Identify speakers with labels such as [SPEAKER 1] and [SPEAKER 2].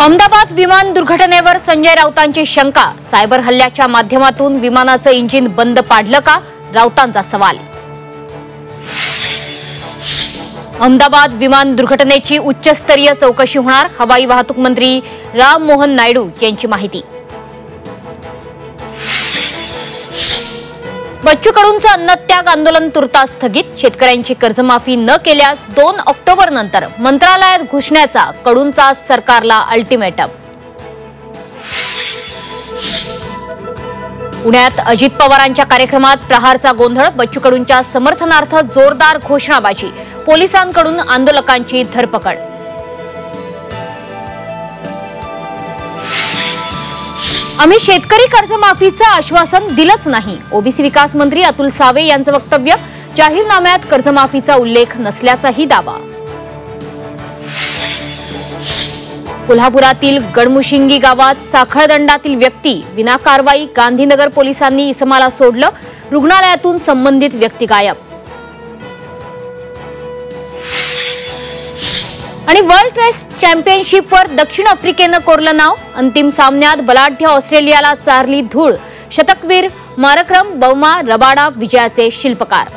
[SPEAKER 1] अहमदाबाद विमान दुर्घटनेवर संजय राऊतांची शंका। सायबर हल्ल्याच्या माध्यमातून विमानाचं इंजिन बंद पाडलं का, राऊतांचा सवाल। अहमदाबाद विमान दुर्घटनेची उच्चस्तरीय चौकशी होणार, हवाई वाहतूक मंत्री राम मोहन नायडू यांची माहिती। बच्चू कडूंचं अन्नत्याग आंदोलन तुर्तास स्थगित। शेतकऱ्यांची कर्जमाफी न केल्यास 2 ऑक्टोबर नंतर मंत्रालयात घुसण्याचा कडूंचा सरकारला अल्टिमेटम। पुण्यात अजित पवारांच्या कार्यक्रमात प्रहारचा गोंधळ। बच्चू कडूंच्या समर्थनार्थ जोरदार घोषणाबाजी, पोलिसांकडून आंदोलकांची धरपकड। आम्ही शेतकरी कर्जमाफीचं आश्वासन दिलंच नाही, ओबीसी विकास मंत्री अतुल सावे यांचं वक्तव्य। जाहीरनाम्यात कर्जमाफीचा उल्लेख नसल्याचाही दावा। कोल्हापुरातील गडमुशिंगी गावात साखळदंडातील व्यक्ती विना कारवाई, गांधीनगर पोलिसांनी इसमाला सोडलं, रुग्णालयातून संबंधित व्यक्ती गायब। आणि वर्ल्ड टेस्ट चॅम्पियनशिपवर दक्षिण आफ्रिकेनं कोरलं नाव। अंतिम सामन्यात बलाढ्य ऑस्ट्रेलियाला चारली धूळ। शतकवीर मारक्रम बौमा रबाडा विजयाचे शिल्पकार।